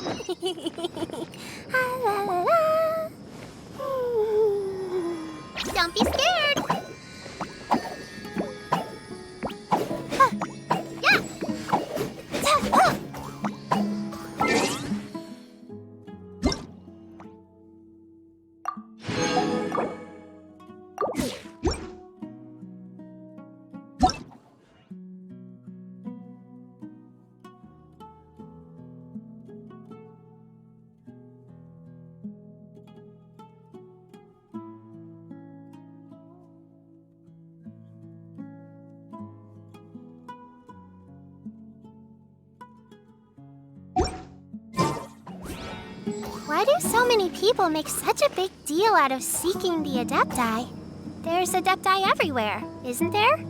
La, la, la. Don't be scared. Yeah. Why do so many people make such a big deal out of seeking the Adepti? There's Adepti everywhere, isn't there?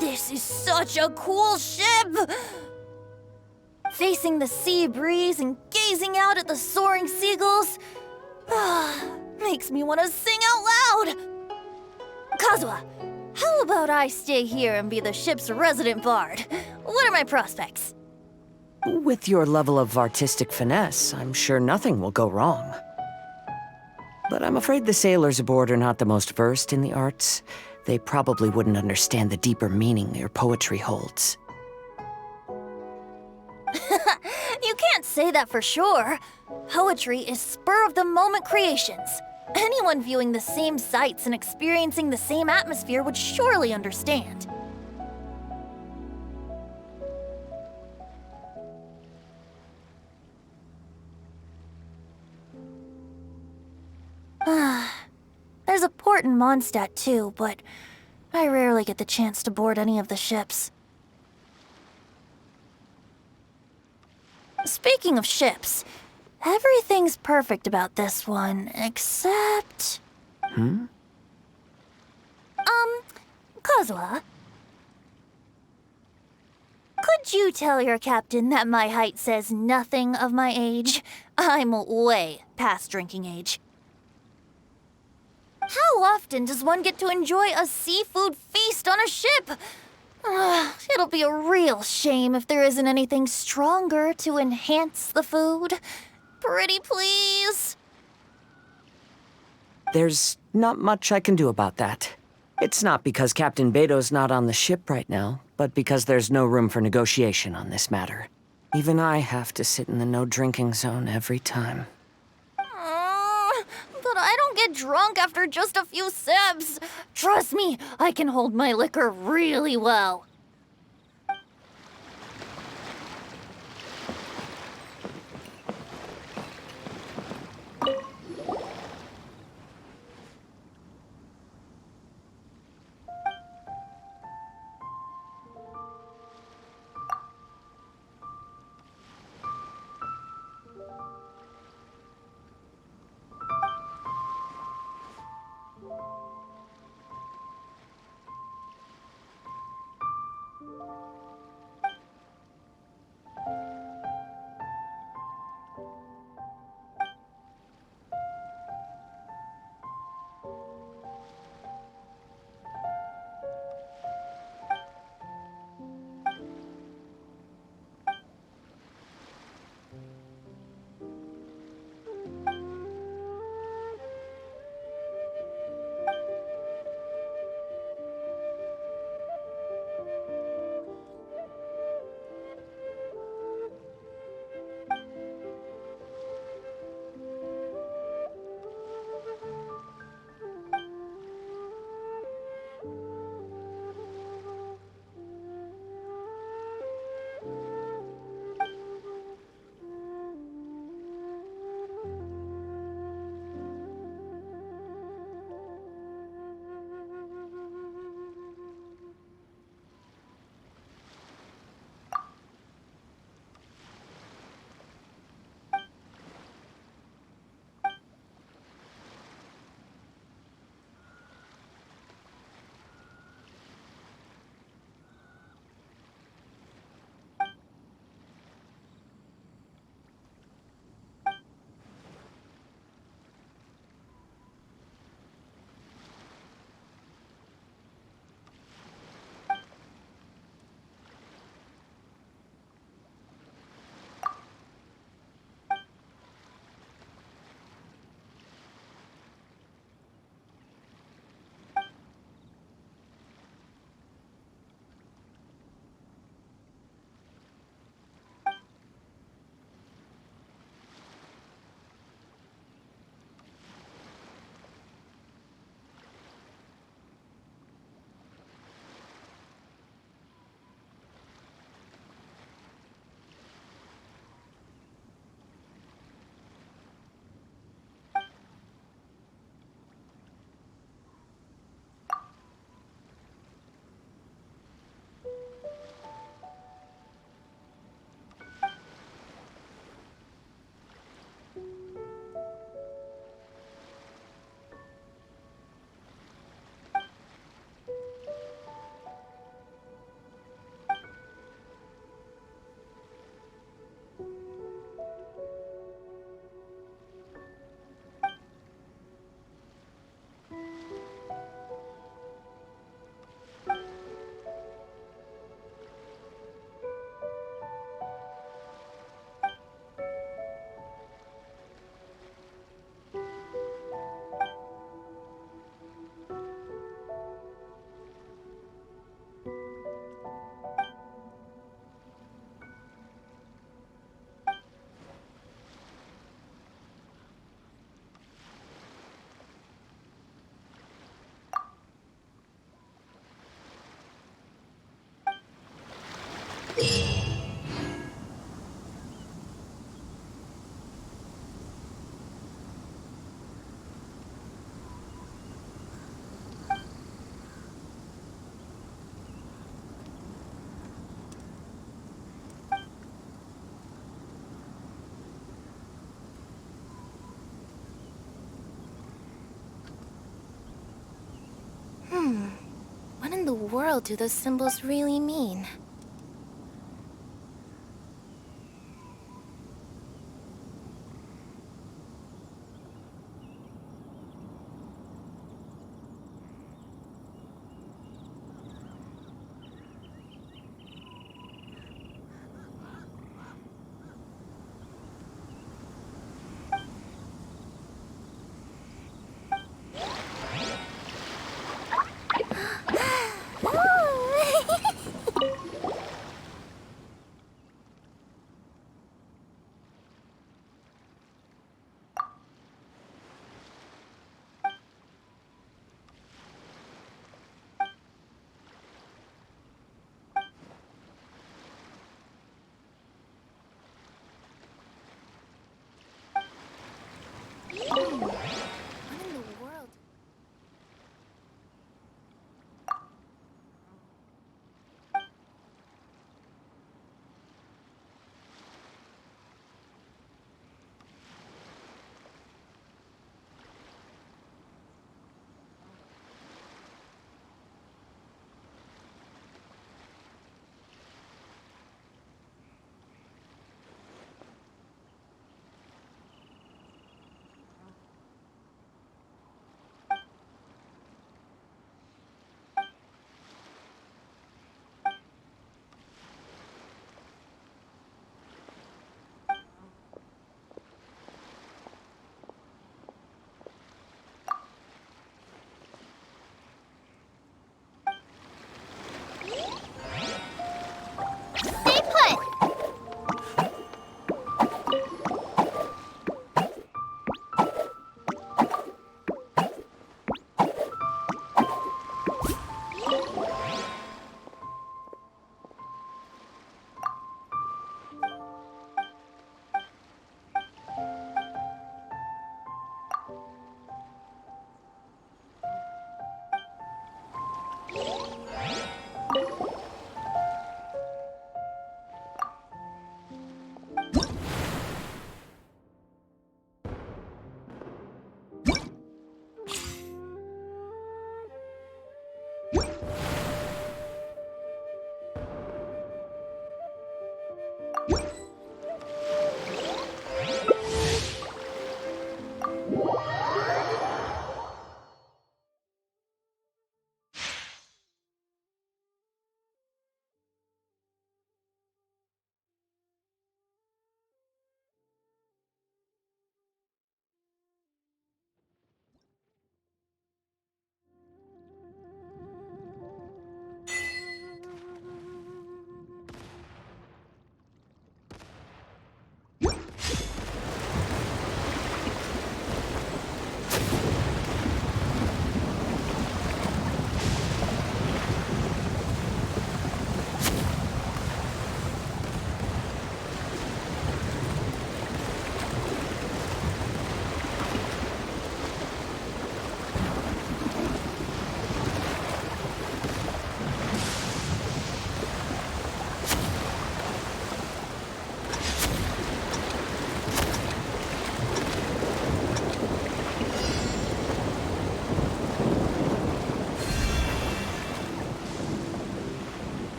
This is such a cool ship! Facing the sea breeze and gazing out at the soaring seagulls makes me want to sing out loud! Kazuha, how about I stay here and be the ship's resident bard? What are my prospects? With your level of artistic finesse, I'm sure nothing will go wrong. But I'm afraid the sailors aboard are not the most versed in the arts. They probably wouldn't understand the deeper meaning your poetry holds. You can't say that for sure. Poetry is spur-of-the-moment creations. Anyone viewing the same sights and experiencing the same atmosphere would surely understand. There's a port in Mondstadt too, but I rarely get the chance to board any of the ships. Speaking of ships, everything's perfect about this one, except... Kazuha? Could you tell your captain that my height says nothing of my age? I'm way past drinking age. How often does one get to enjoy a seafood feast on a ship? It'll be a real shame if there isn't anything stronger to enhance the food. Pretty please. There's not much I can do about that. It's not because Captain Beto's not on the ship right now, but because there's no room for negotiation on this matter. Even I have to sit in the no-drinking zone every time. But I don't get drunk after just a few sips. Trust me, I can hold my liquor really well. What in the world do those symbols really mean?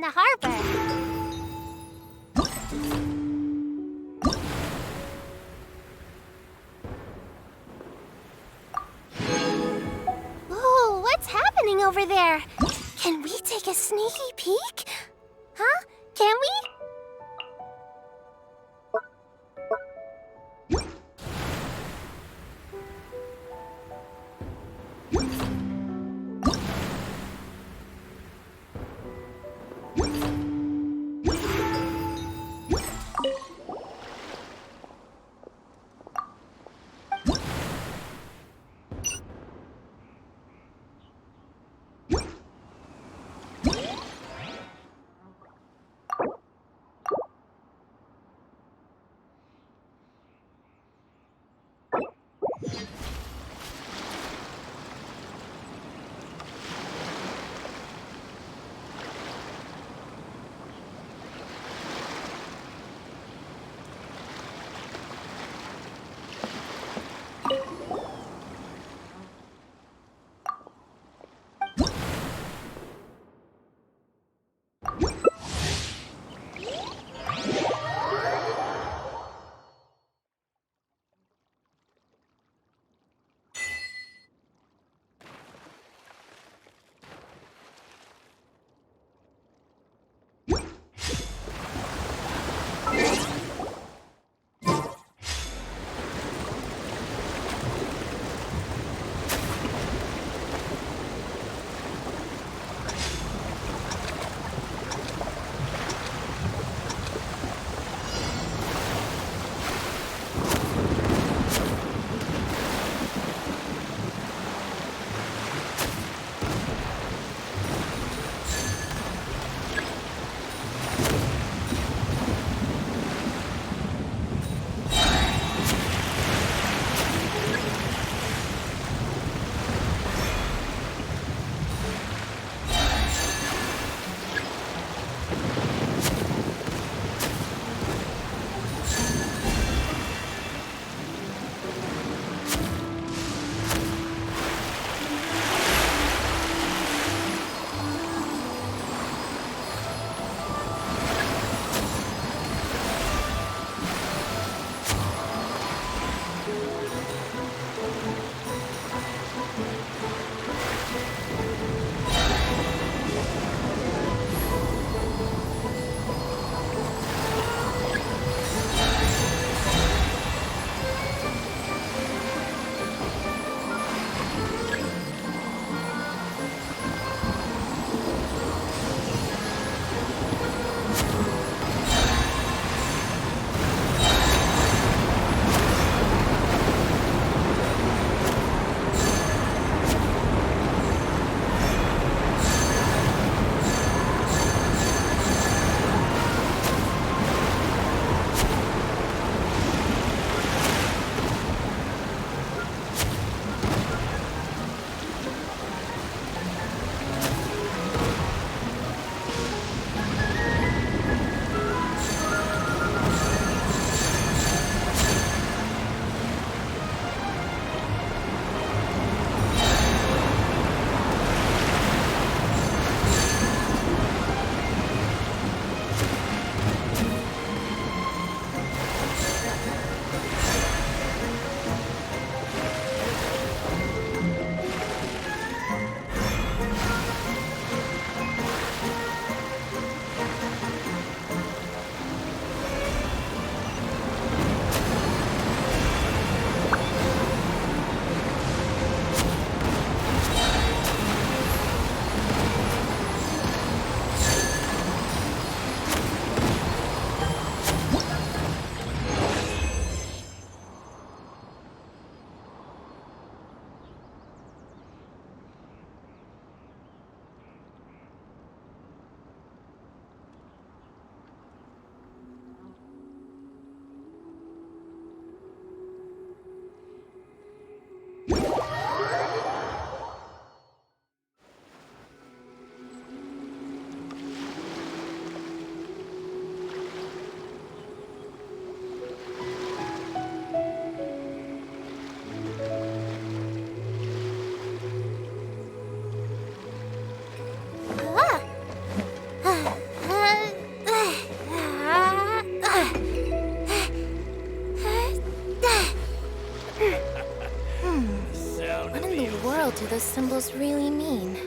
the harbor. Ooh, what's happening over there? Can we take a sneaky peek? Huh? Can we? world do those symbols really mean?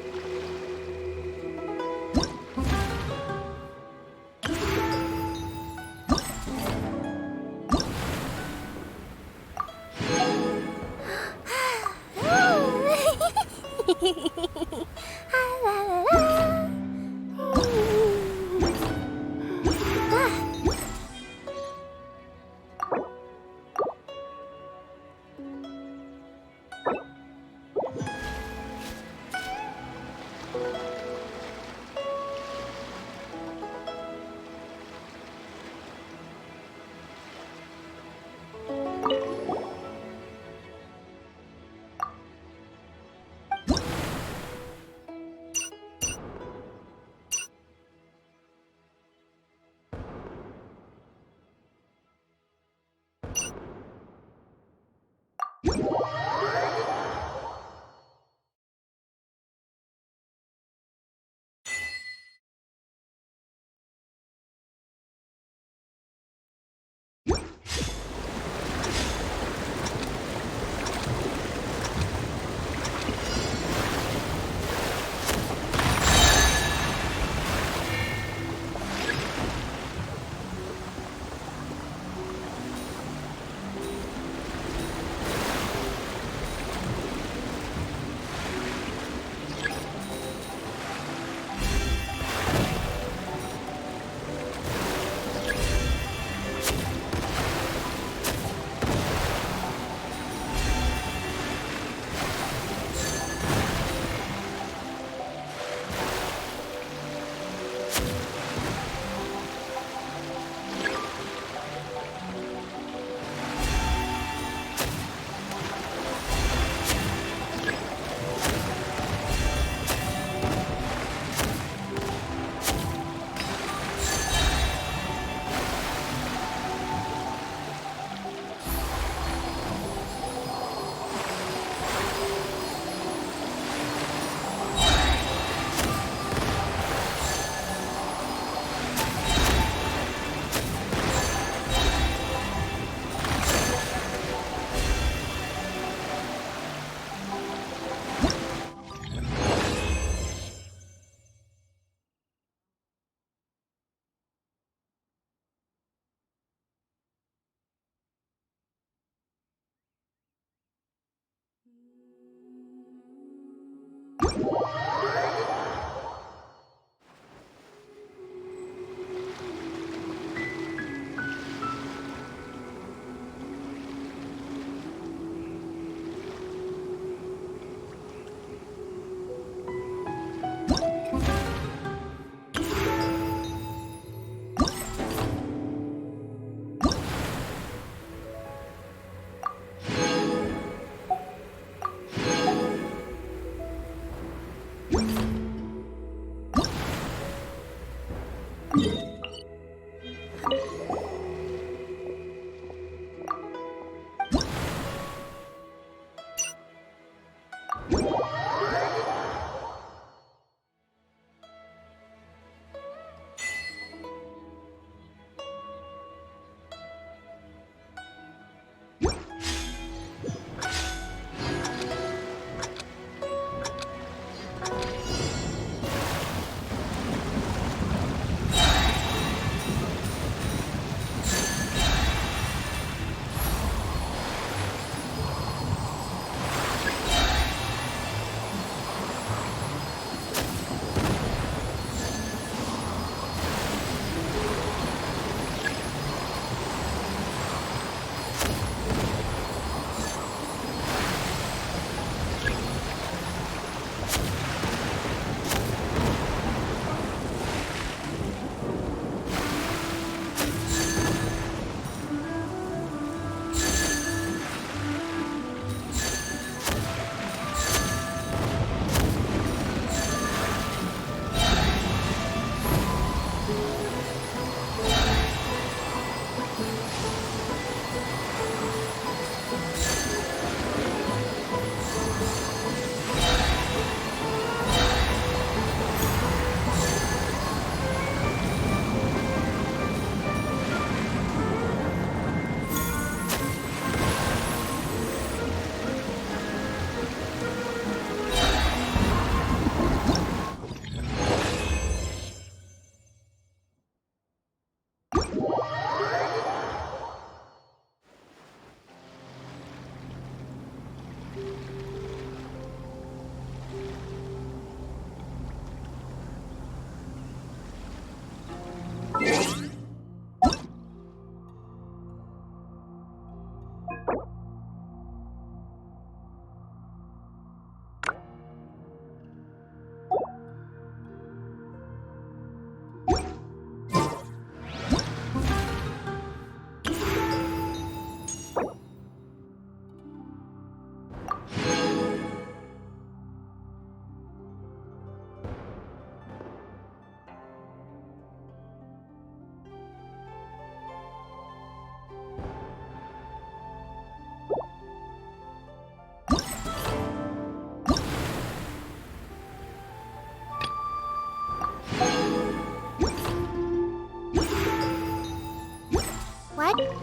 What?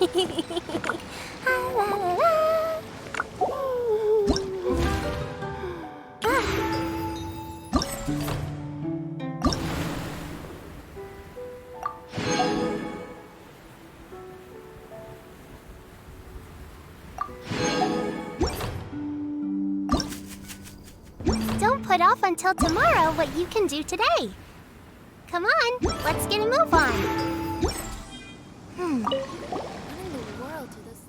Don't put off until tomorrow what you can do today. Come on, let's get a move on. What in the world do this...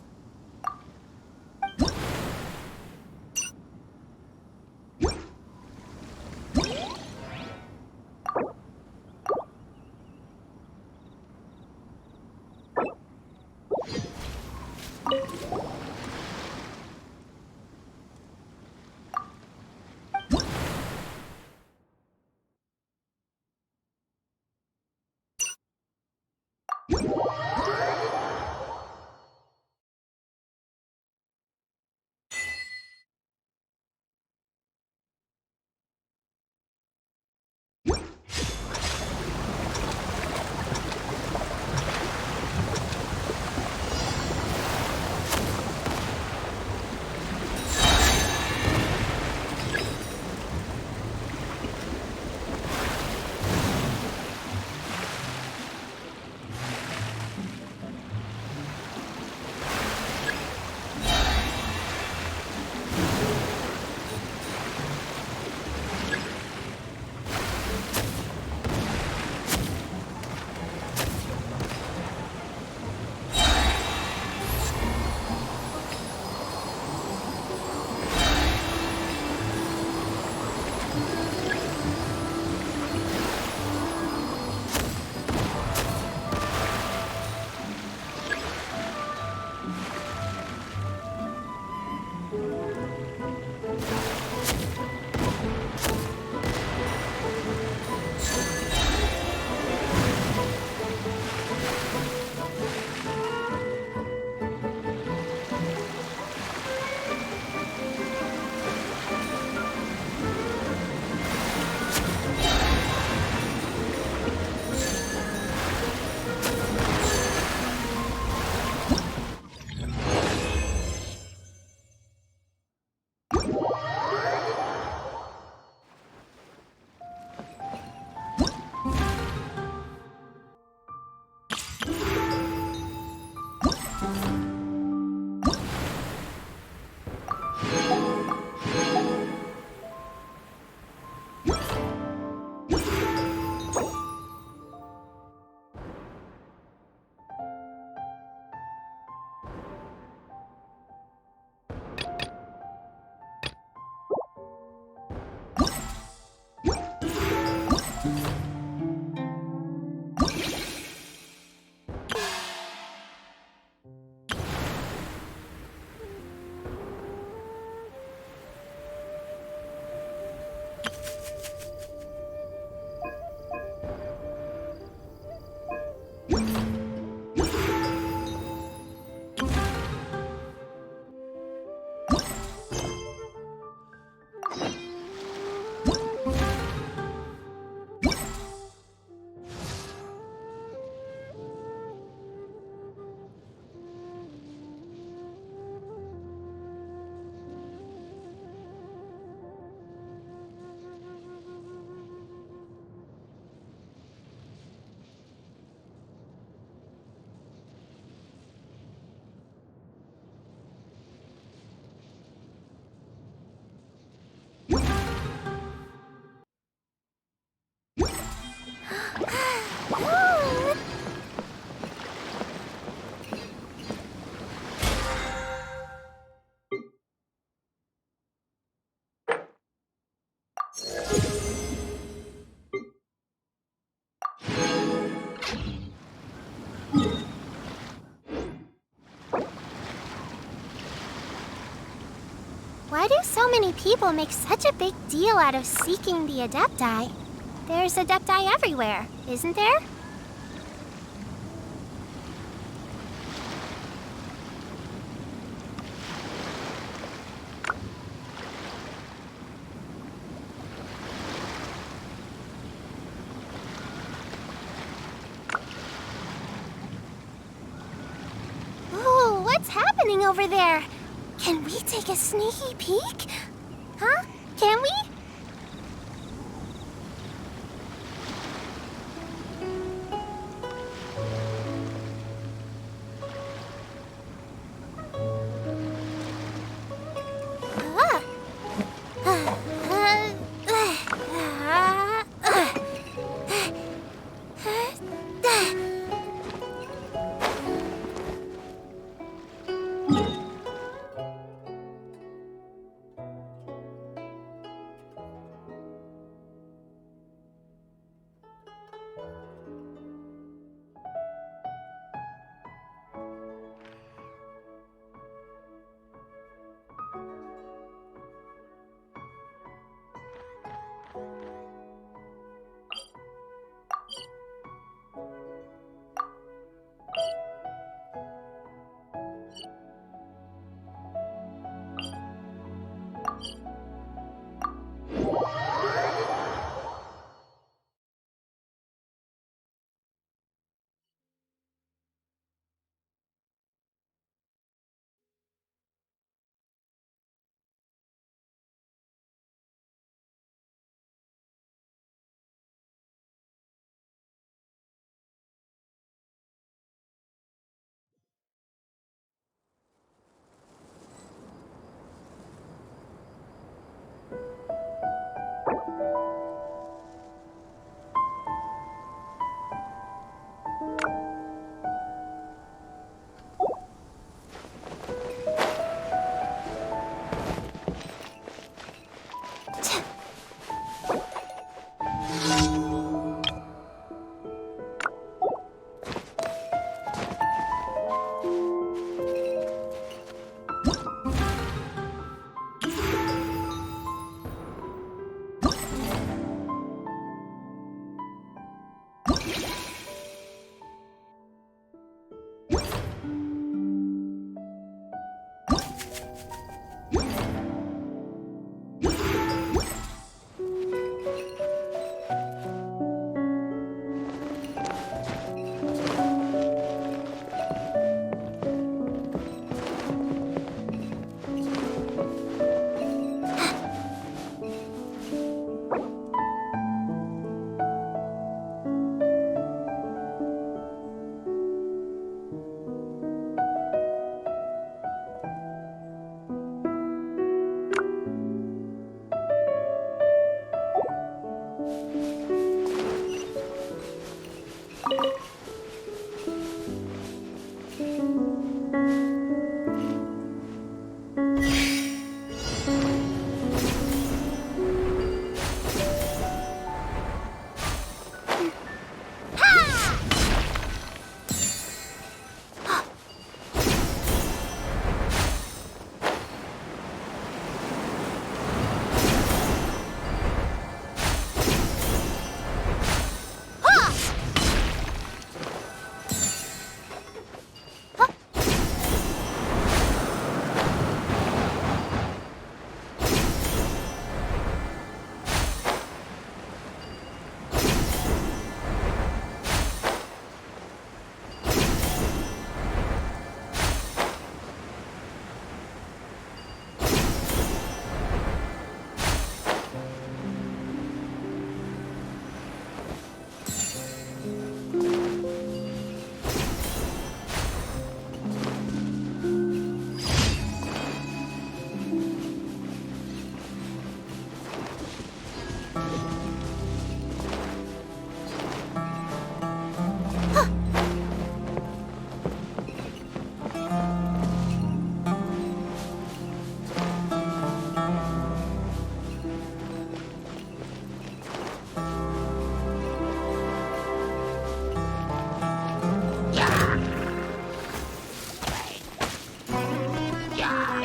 Why do so many people make such a big deal out of seeking the Adepti? There's Adepti everywhere, isn't there? What's happening over there? Can we take a sneaky peek? Huh? Can we?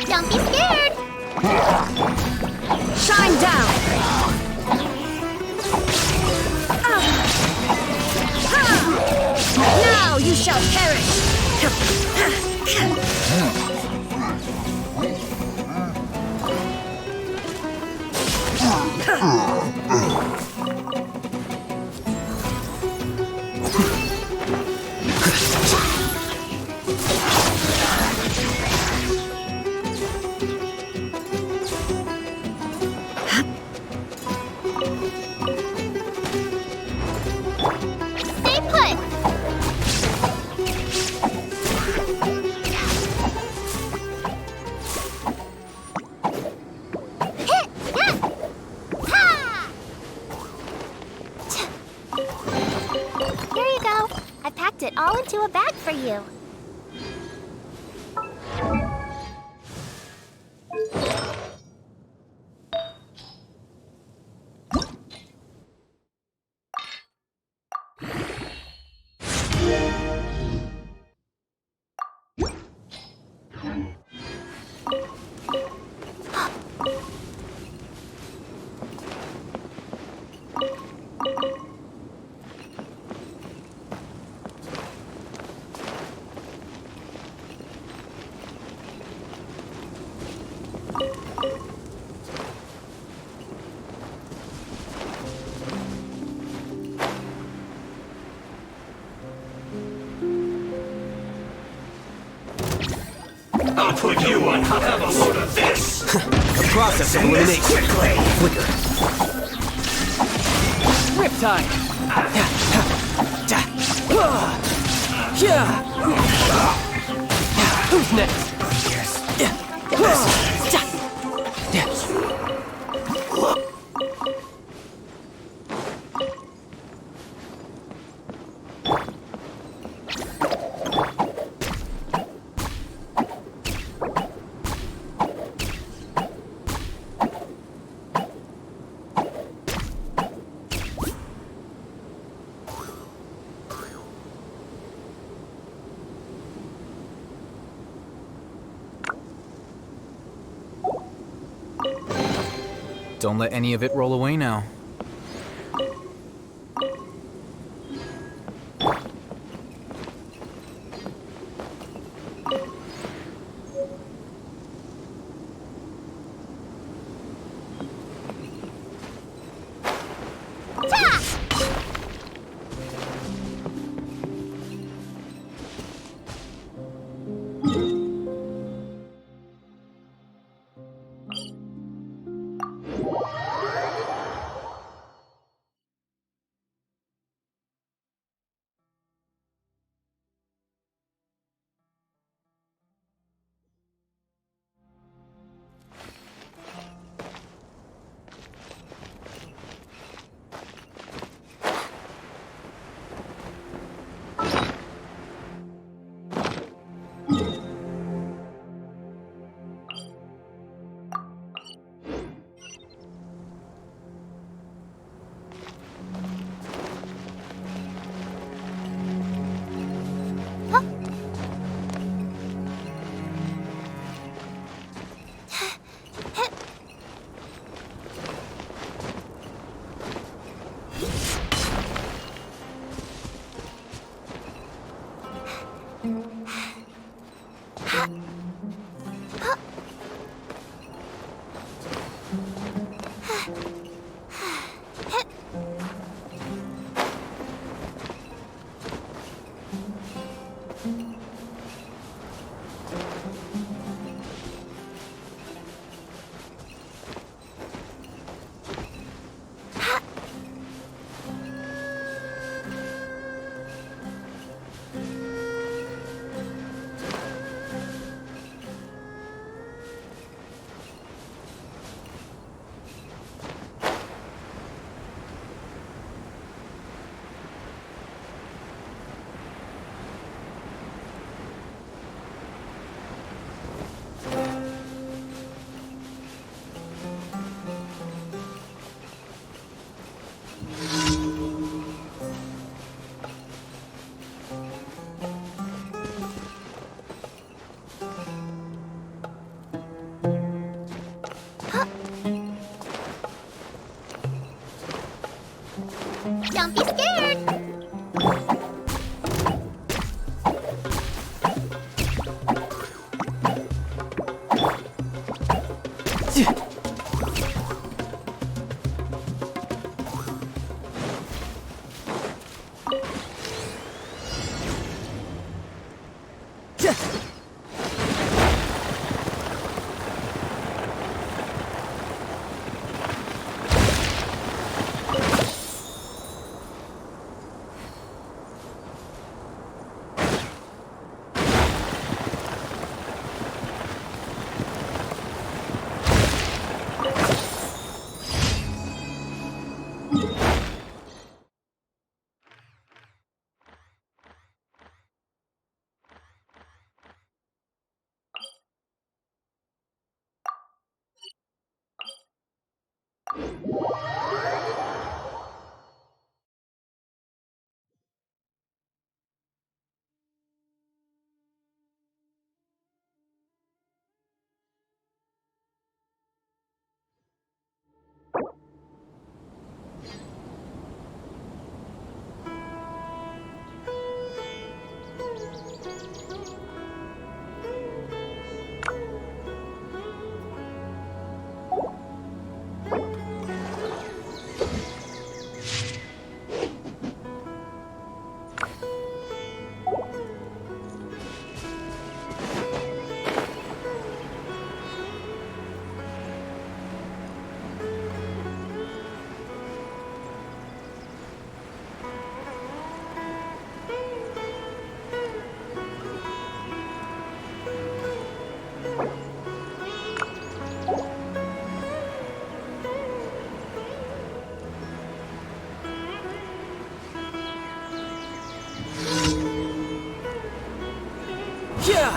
Don't be scared! Shine down! Now you shall perish! for you. I'll put you on. Have a load of this. A process of elimination. Quickly. Flicker. Riptide. Who's next? Don't let any of it roll away now. Yeah.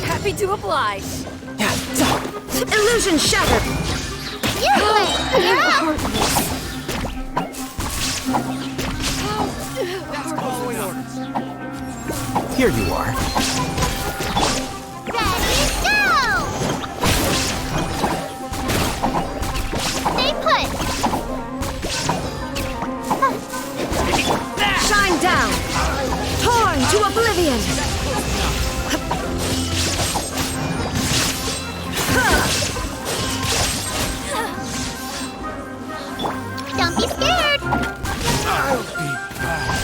Happy to oblige. Yeah. Illusion shattered! You play! You're up! Here you are. Ready, go! Stay put! Shine down! Torn to oblivion! Don't be scared! I'll be back.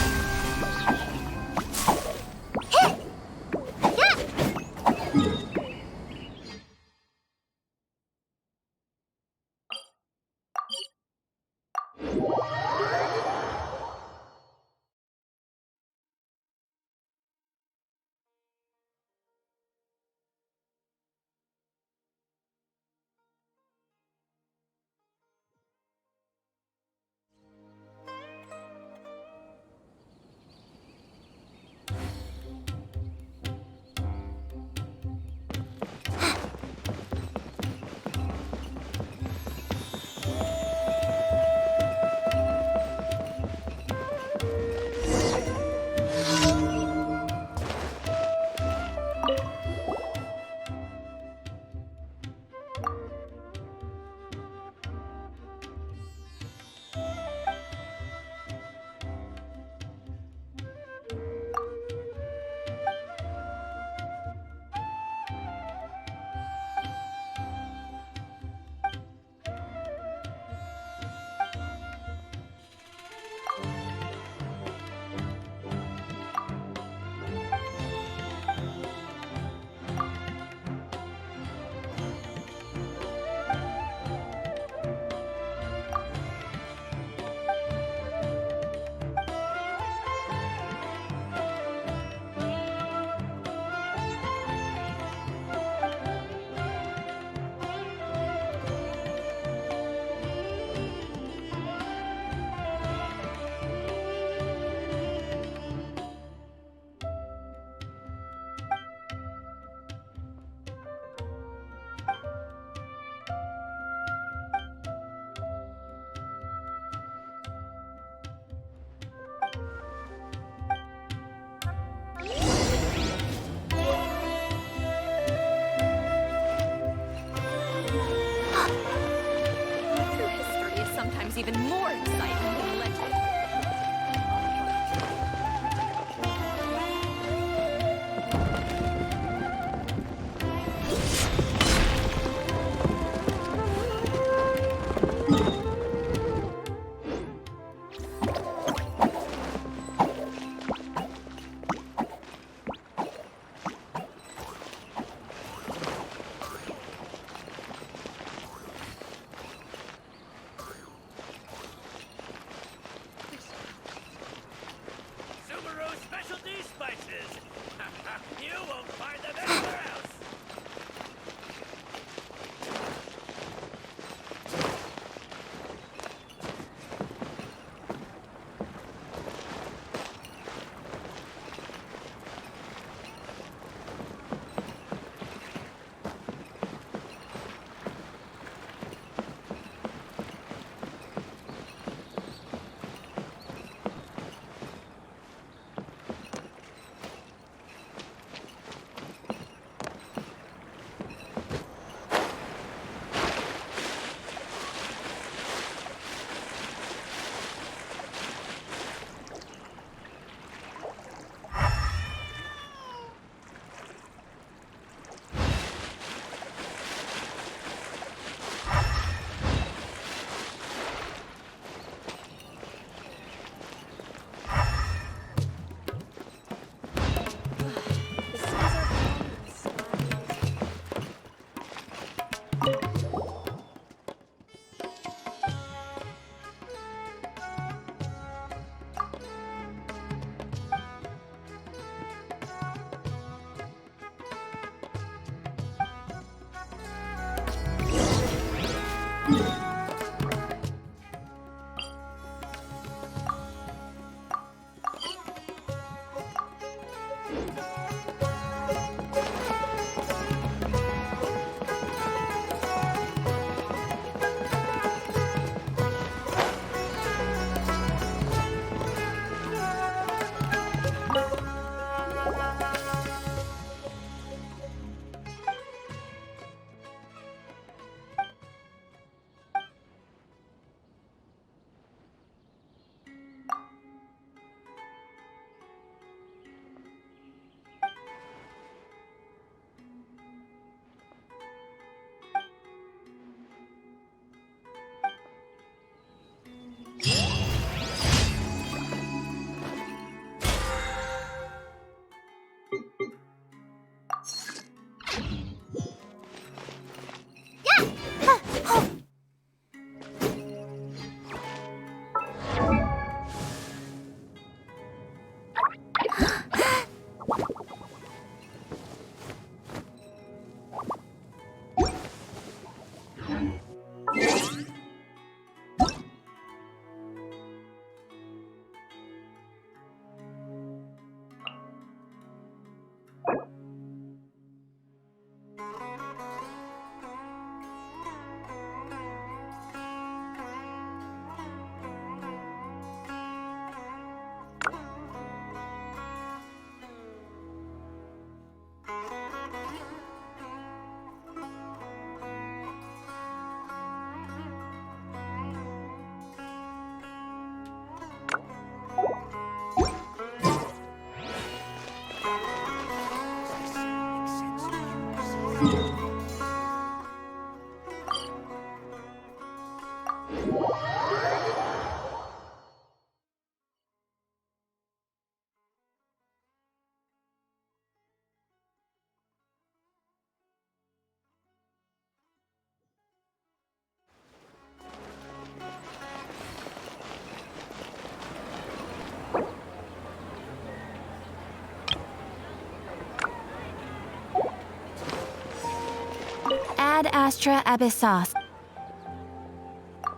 Ad Astra Abyssos.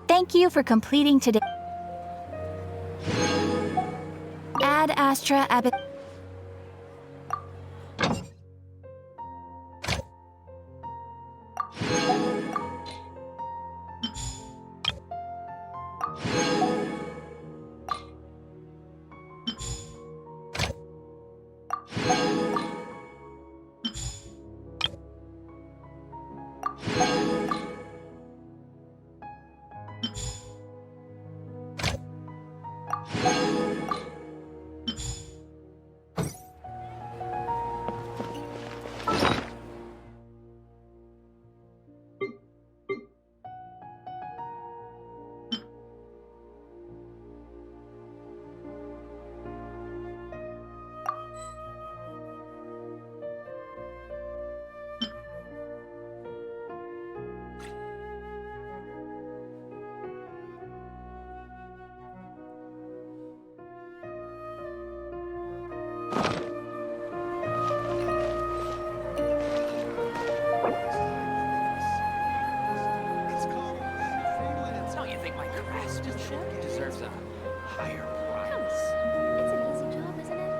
Thank you for completing today. Ad Astra Abyssos. Don't you think my craftsmanship deserves a higher price? It's an easy job, isn't it?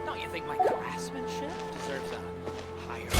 Don't you think my craftsmanship deserves a higher price?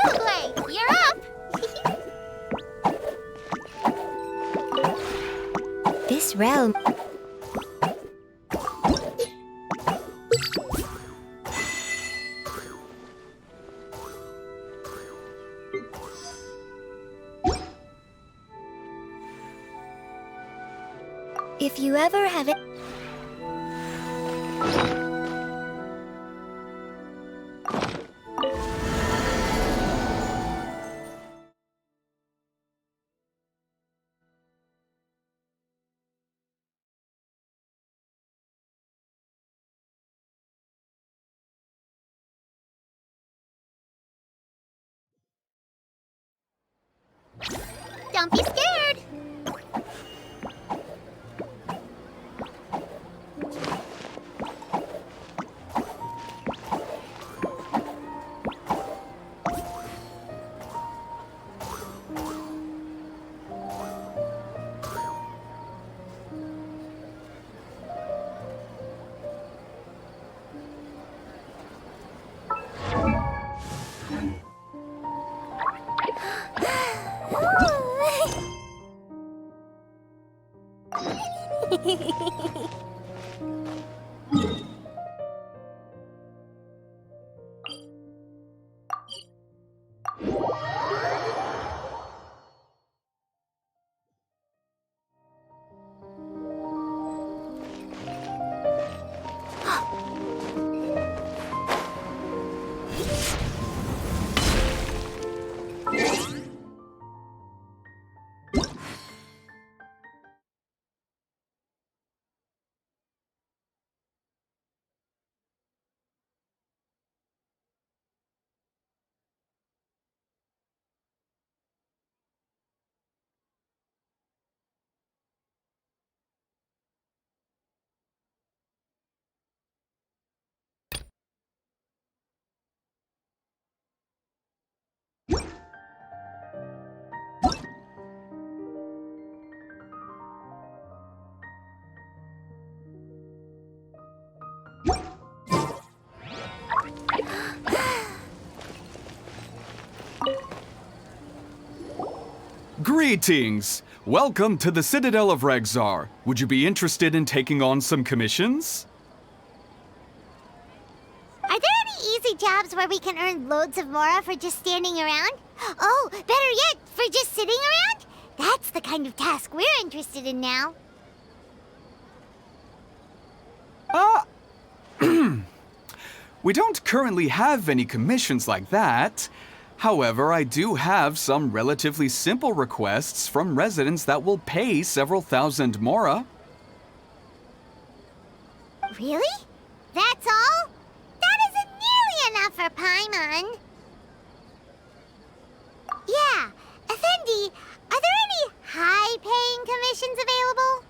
Uglay, you're up! This realm. If you ever have it. Don't be scared! Greetings! Welcome to the Citadel of Regzar. Would you be interested in taking on some commissions? Are there any easy jobs where we can earn loads of mora for just standing around? Oh, better yet, for just sitting around? That's the kind of task we're interested in now. We don't currently have any commissions like that. However, I do have some relatively simple requests from residents that will pay several thousand mora. Really? That's all? That isn't nearly enough for Paimon. Yeah, Effendi, are there any high-paying commissions available?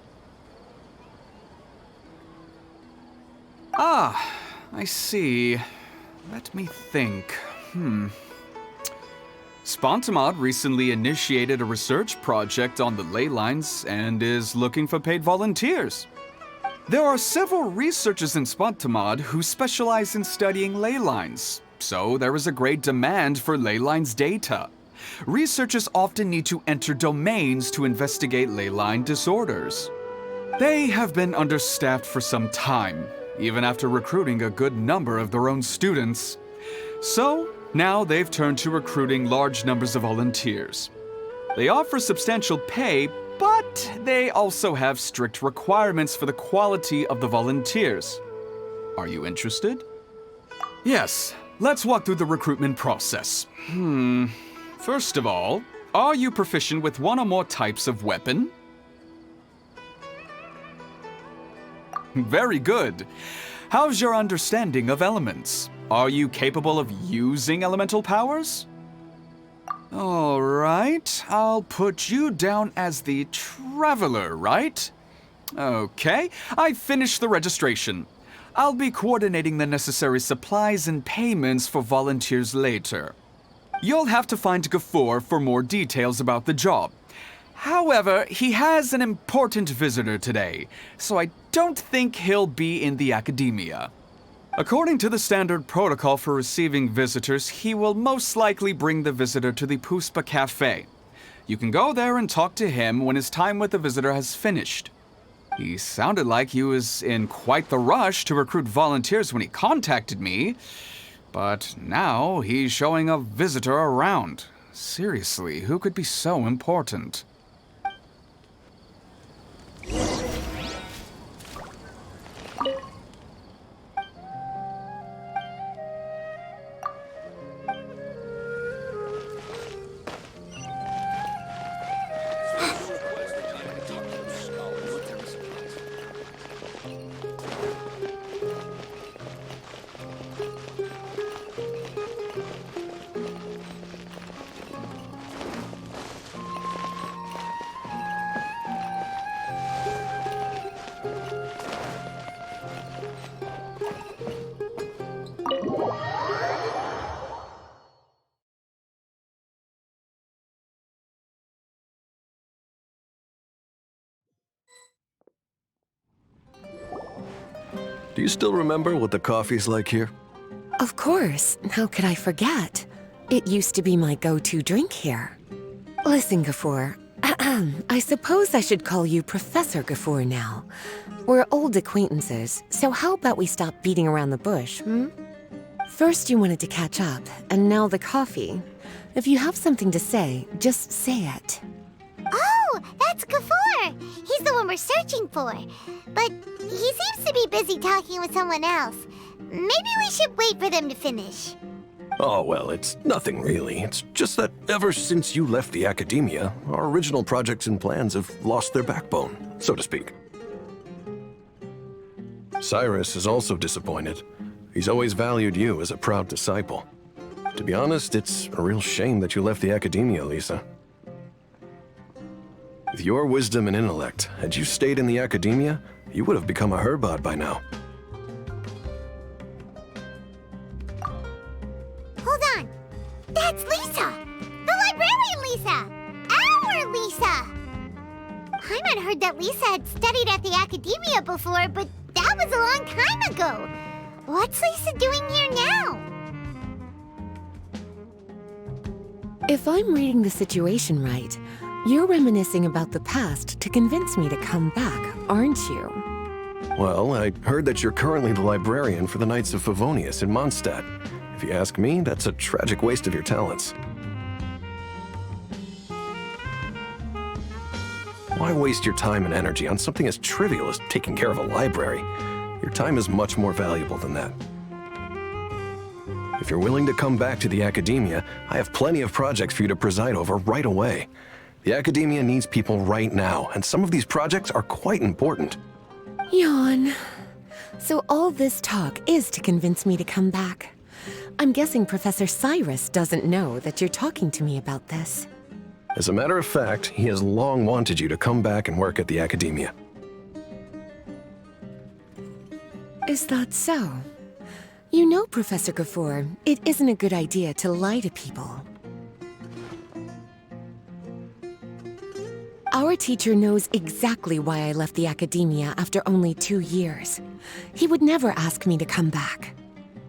Ah, I see. Let me think. Spontamod recently initiated a research project on the ley lines and is looking for paid volunteers. There are several researchers in Spontamod who specialize in studying ley lines, so there is a great demand for ley lines data. Researchers often need to enter domains to investigate ley line disorders. They have been understaffed for some time, even after recruiting a good number of their own students. So, now they've turned to recruiting large numbers of volunteers. They offer substantial pay, but they also have strict requirements for the quality of the volunteers. Are you interested? Yes, let's walk through the recruitment process. First of all, are you proficient with one or more types of weapon? Very good. How's your understanding of elements? Are you capable of using elemental powers? All right, I'll put you down as the Traveler, right? Okay, I've finished the registration. I'll be coordinating the necessary supplies and payments for volunteers later. You'll have to find Gafoor for more details about the job. However, he has an important visitor today, so I don't think he'll be in the academia. According to the standard protocol for receiving visitors, he will most likely bring the visitor to the Puspa Cafe. You can go there and talk to him when his time with the visitor has finished. He sounded like he was in quite the rush to recruit volunteers when he contacted me, but now he's showing a visitor around. Seriously, who could be so important? Do you still remember what the coffee's like here? Of course. How could I forget? It used to be my go-to drink here. Listen, Gafoor. I suppose I should call you Professor Gafoor now. We're old acquaintances, so how about we stop beating around the bush, First you wanted to catch up, and now the coffee. If you have something to say, just say it. Oh, that's Gafoor! He's the one we're searching for. But he seems to be busy talking with someone else. Maybe we should wait for them to finish. Oh, well, it's nothing really. It's just that ever since you left the academia, our original projects and plans have lost their backbone, so to speak. Cyrus is also disappointed. He's always valued you as a proud disciple. To be honest, it's a real shame that you left the academia, Lisa. With your wisdom and intellect, had you stayed in the academia, you would have become a Herbad by now. Hold on. That's Lisa! The librarian Lisa! Our Lisa! Paimon heard that Lisa had studied at the academia before, but that was a long time ago. What's Lisa doing here now? If I'm reading the situation right, You're reminiscing about the past to convince me to come back, aren't you? Well, I heard that you're currently the librarian for the Knights of Favonius in Mondstadt. If you ask me, that's a tragic waste of your talents. Why waste your time and energy on something as trivial as taking care of a library? Your time is much more valuable than that. If you're willing to come back to the Academia, I have plenty of projects for you to preside over right away. The Academia needs people right now, and some of these projects are quite important. Yawn. So all this talk is to convince me to come back. I'm guessing Professor Cyrus doesn't know that you're talking to me about this. As a matter of fact, he has long wanted you to come back and work at the Academia. Is that so? You know, Professor Gafour, it isn't a good idea to lie to people. Our teacher knows exactly why I left the Academia after only 2 years. He would never ask me to come back.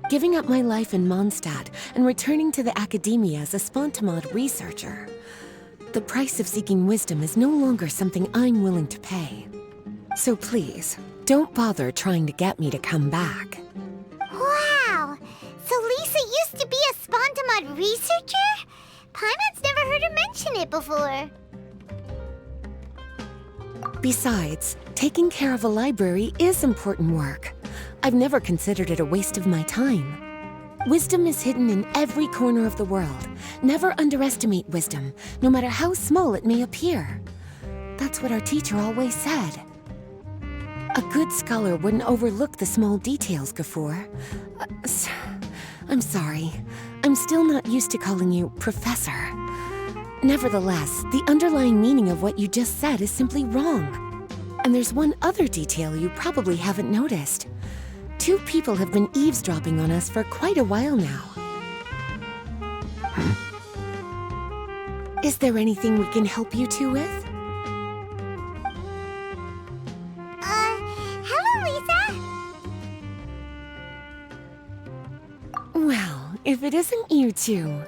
Giving up my life in Mondstadt and returning to the Academia as a Spontamod researcher. The price of seeking wisdom is no longer something I'm willing to pay. So please, don't bother trying to get me to come back. Wow! So Lisa used to be a Spontamod researcher? Paimon's never heard her mention it before. Besides, taking care of a library is important work. I've never considered it a waste of my time. Wisdom is hidden in every corner of the world. Never underestimate wisdom, no matter how small it may appear. That's what our teacher always said. A good scholar wouldn't overlook the small details, Gafour. I'm sorry. I'm still not used to calling you Professor. Nevertheless, the underlying meaning of what you just said is simply wrong. And there's one other detail you probably haven't noticed. 2 people have been eavesdropping on us for quite a while now. Is there anything we can help you two with? Hello, Lisa! Well, if it isn't you two.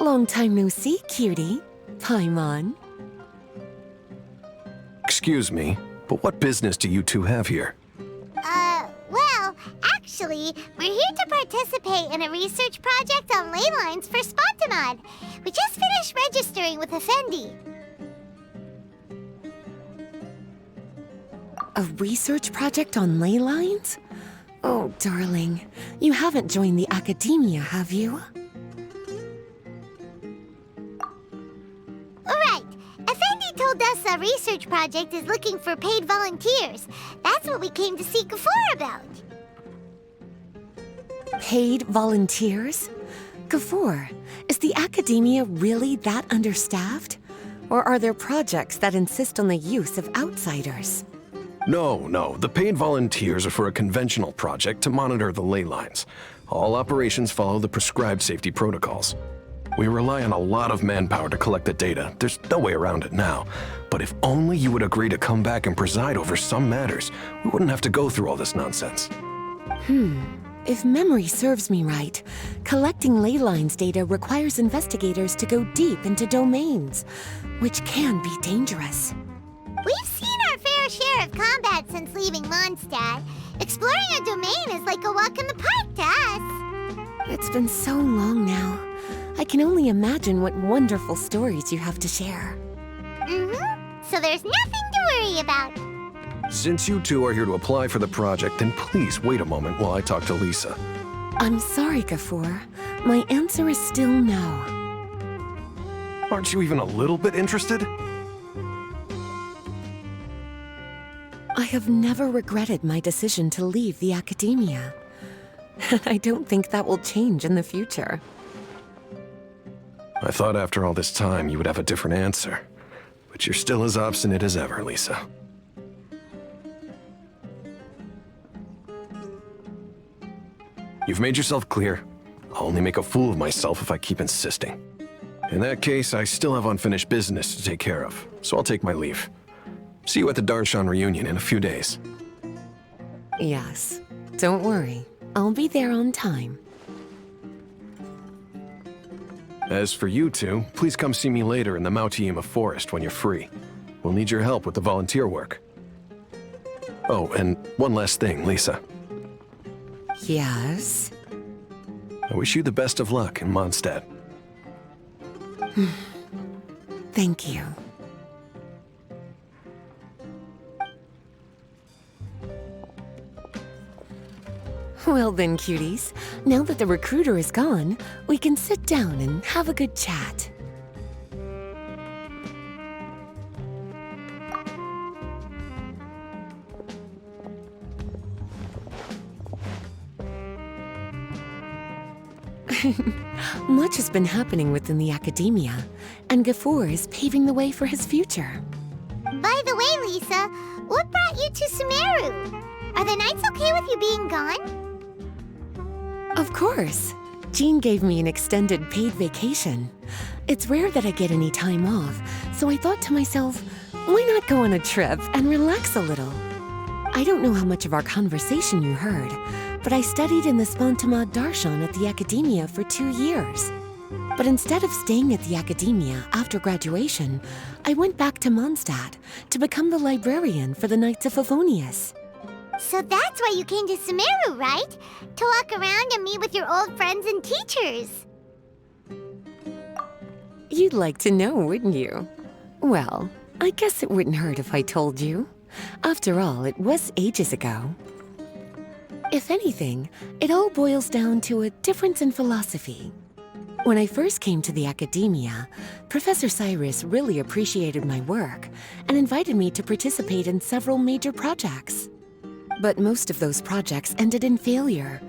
Long time no see, cutie. Paimon. Excuse me, but what business do you two have here? Well, actually, we're here to participate in a research project on ley lines for Spontamod. We just finished registering with Effendi. A research project on ley lines? Oh, darling. You haven't joined the Academia, have you? Alright, Effendi told us a research project is looking for paid volunteers. That's what we came to see Gafour about. Paid volunteers? Gafour, is the Academia really that understaffed? Or are there projects that insist on the use of outsiders? No. The paid volunteers are for a conventional project to monitor the ley lines. All operations follow the prescribed safety protocols. We rely on a lot of manpower to collect the data. There's no way around it now. But if only you would agree to come back and preside over some matters, we wouldn't have to go through all this nonsense. If memory serves me right, collecting ley lines data requires investigators to go deep into domains, which can be dangerous. We've seen our fair share of combat since leaving Mondstadt. Exploring a domain is like a walk in the park to us. It's been so long now. I can only imagine what wonderful stories you have to share. So there's nothing to worry about. Since you two are here to apply for the project, then please wait a moment while I talk to Lisa. I'm sorry, Gafour. My answer is still no. Aren't you even a little bit interested? I have never regretted my decision to leave the Academia. And I don't think that will change in the future. I thought after all this time you would have a different answer. But you're still as obstinate as ever, Lisa. You've made yourself clear. I'll only make a fool of myself if I keep insisting. In that case, I still have unfinished business to take care of, so I'll take my leave. See you at the Darshan reunion in a few days. Yes. Don't worry. I'll be there on time. As for you two, please come see me later in the Mautiima forest when you're free. We'll need your help with the volunteer work. Oh, and one last thing, Lisa. Yes? I wish you the best of luck in Mondstadt. Thank you. Well then, cuties, now that the recruiter is gone, we can sit down and have a good chat. Much has been happening within the academia, and Gafur is paving the way for his future. By the way, Lisa, what brought you to Sumeru? Are the Knights okay with you being gone? Of course. Jean gave me an extended paid vacation. It's rare that I get any time off, so I thought to myself, why not go on a trip and relax a little? I don't know how much of our conversation you heard, but I studied in the Spantamad Darshan at the Academia for 2 years. But instead of staying at the Academia after graduation, I went back to Mondstadt to become the librarian for the Knights of Favonius. So that's why you came to Sumeru, right? To walk around and meet with your old friends and teachers. You'd like to know, wouldn't you? Well, I guess it wouldn't hurt if I told you. After all, it was ages ago. If anything, it all boils down to a difference in philosophy. When I first came to the Academia, Professor Cyrus really appreciated my work and invited me to participate in several major projects. But most of those projects ended in failure.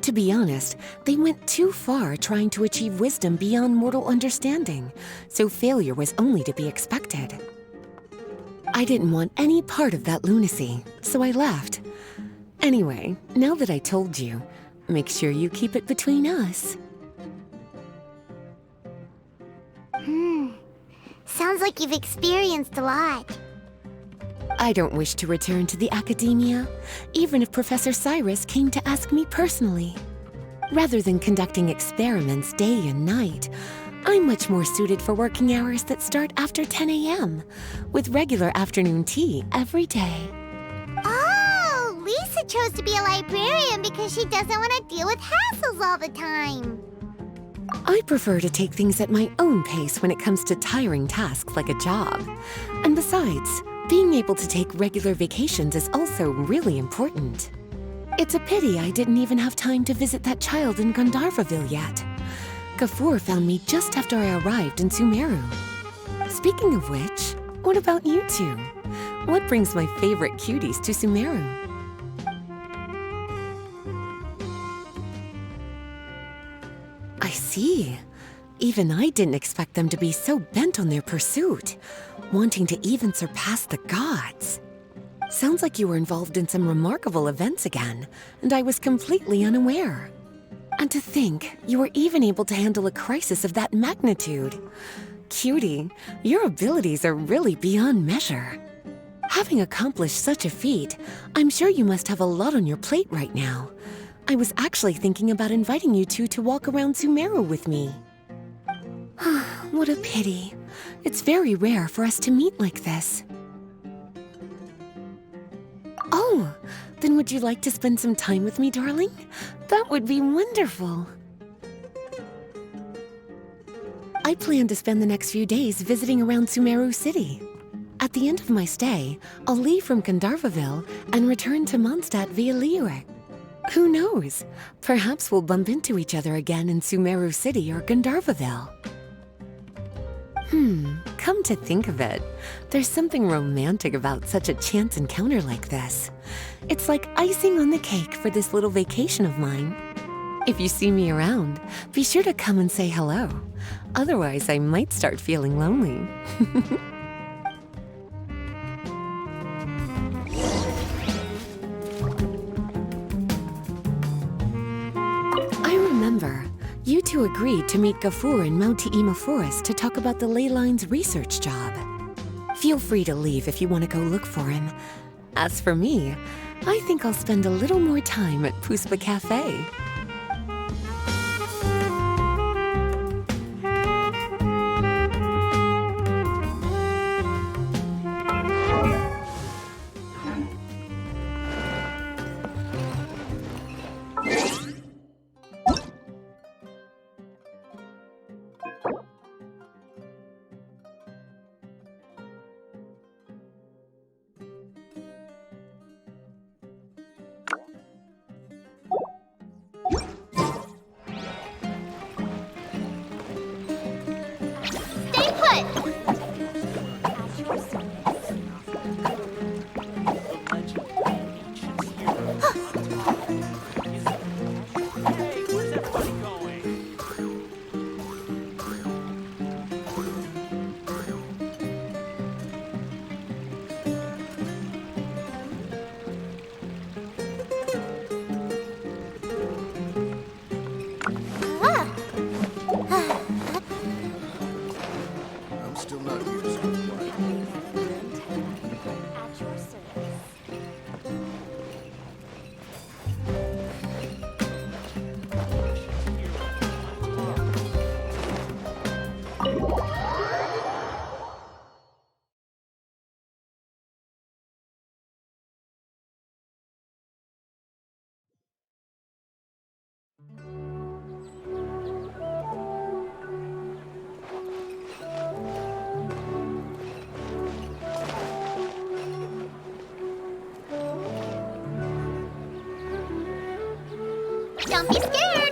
To be honest, they went too far trying to achieve wisdom beyond mortal understanding, so failure was only to be expected. I didn't want any part of that lunacy, so I left. Anyway, now that I told you, make sure you keep it between us. Sounds like you've experienced a lot. I don't wish to return to the Academia, even if Professor Cyrus came to ask me personally. Rather than conducting experiments day and night, I'm much more suited for working hours that start after 10 a.m., with regular afternoon tea every day. Oh, Lisa chose to be a librarian because she doesn't want to deal with hassles all the time. I prefer to take things at my own pace when it comes to tiring tasks like a job. And besides, being able to take regular vacations is also really important. It's a pity I didn't even have time to visit that child in Gandharvaville yet. Gafur found me just after I arrived in Sumeru. Speaking of which, what about you two? What brings my favorite cuties to Sumeru? I see. Even I didn't expect them to be so bent on their pursuit, wanting to even surpass the gods. Sounds like you were involved in some remarkable events again, and I was completely unaware. And to think, you were even able to handle a crisis of that magnitude. Cutie, your abilities are really beyond measure. Having accomplished such a feat, I'm sure you must have a lot on your plate right now. I was actually thinking about inviting you two to walk around Sumeru with me. What a pity. It's very rare for us to meet like this. Oh, then would you like to spend some time with me, darling? That would be wonderful. I plan to spend the next few days visiting around Sumeru City. At the end of my stay, I'll leave from Gandharvaville and return to Mondstadt via Liyue. Who knows? Perhaps we'll bump into each other again in Sumeru City or Gandharvaville. Come to think of it, there's something romantic about such a chance encounter like this. It's like icing on the cake for this little vacation of mine. If you see me around, be sure to come and say hello. Otherwise, I might start feeling lonely. I remember. You two agreed to meet Gafur in Mautiima Forest to talk about the ley lines research job. Feel free to leave if you want to go look for him. As for me, I think I'll spend a little more time at Puspa Cafe. Hey, where's everybody going? I'm still not used to it. At your service. Don't be scared.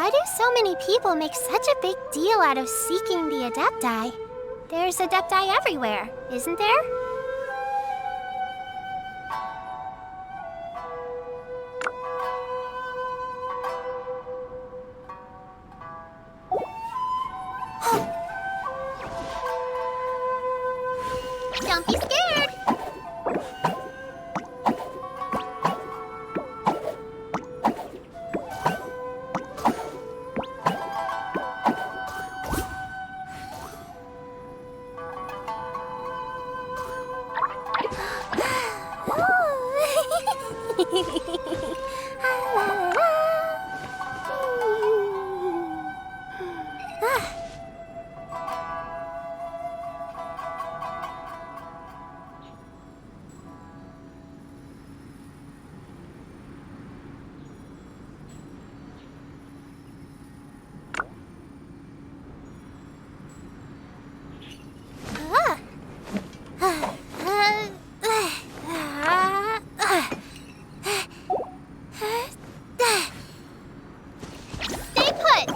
Why do so many people make such a big deal out of seeking the Adepti? There's Adepti everywhere, isn't there? Don't be scared! Stay put!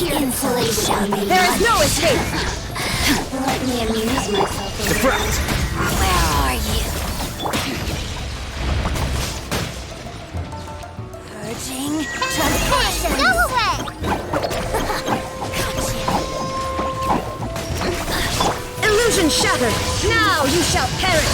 Insulation. There is no escape. Let me amuse myself. Deflect! Where are you? Purging. Transformation. Go away! Illusion shattered. Now you shall perish.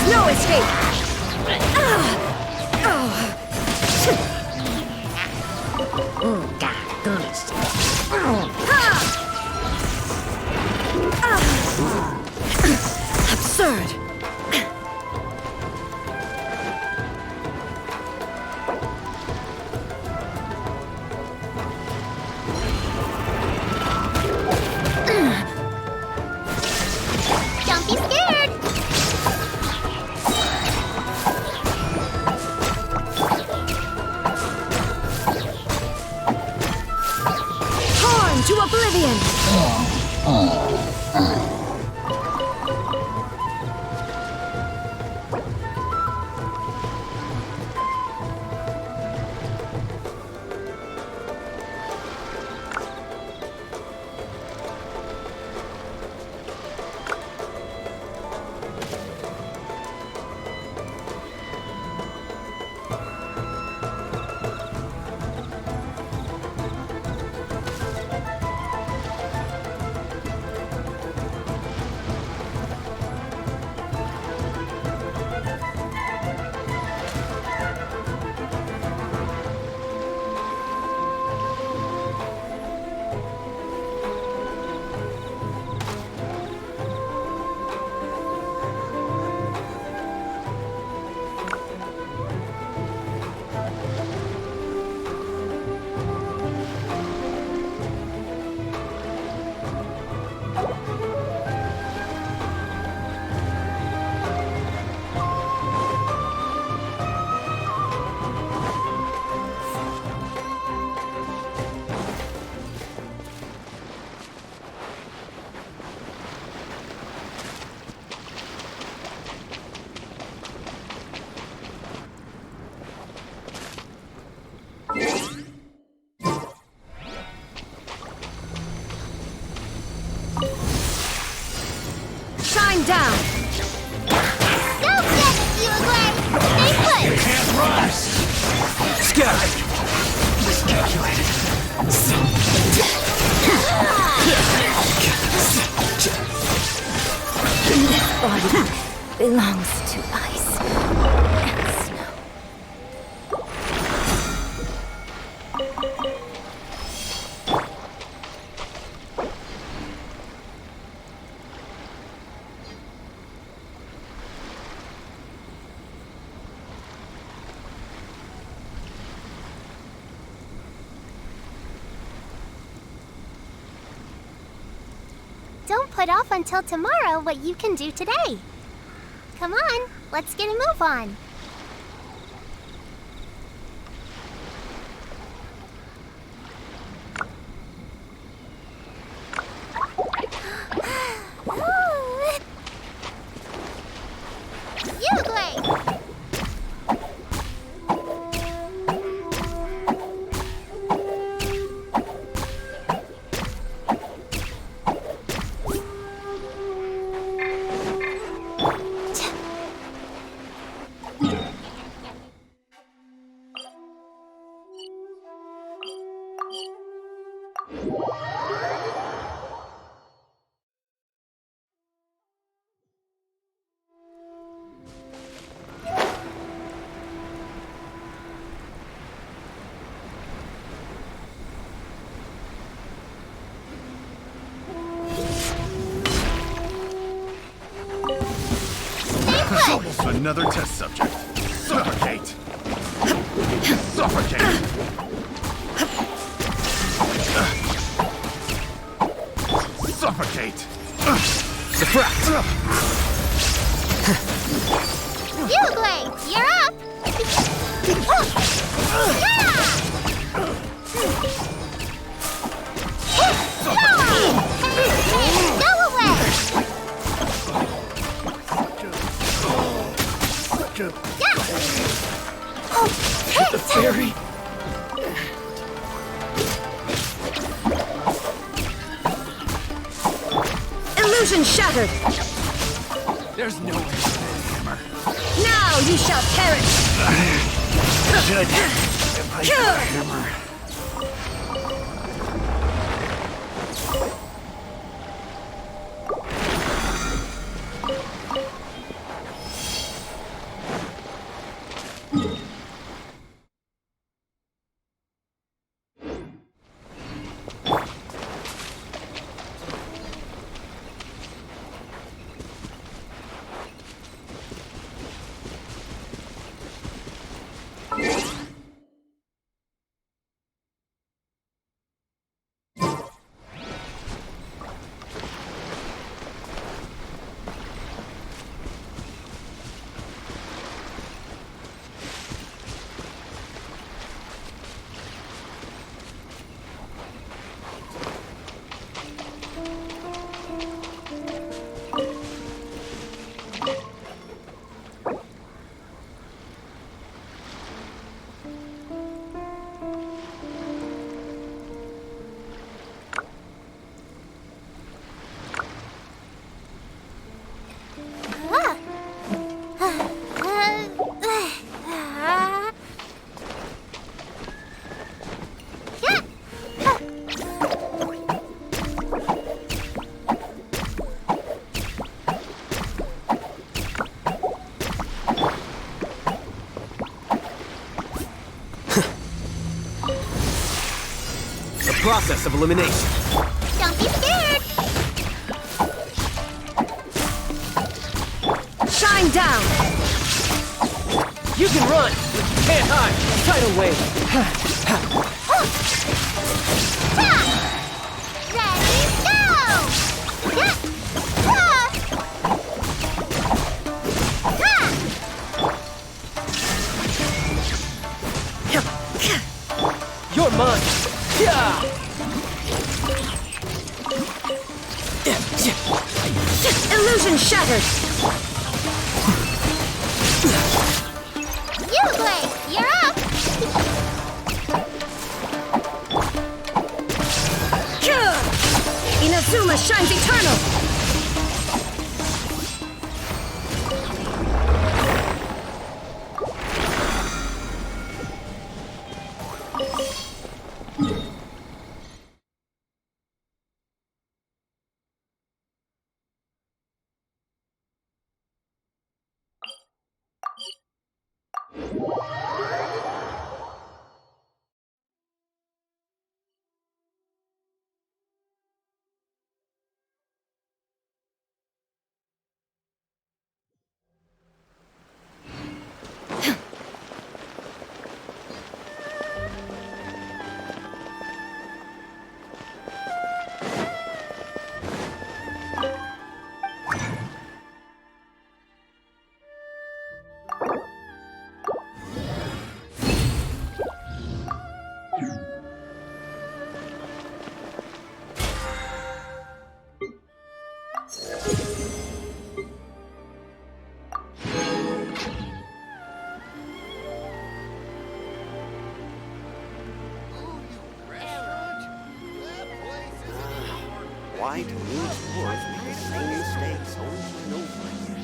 No escape! Absurd! Don't be scared! To oblivion! calculated. This body belongs to ice and snow. Don't put off until tomorrow what you can do today. Come on, let's get a move on. You great! Another test subject. Suffocate! Suffocate! Suffocate! Defract! You great! You're up! Go away! Hit the fairy! Illusion shattered! There's no way to hammer. Now you shall perish! Should if I had a hammer. Process of elimination. Don't be scared! Shine down! You can run, but you can't hide. Tidal wave. Ready, go! You're mine. Yeah. Illusion shattered! You great! You're up! Inazuma shines eternal! Why do new explorers make the same mistakes over and over again?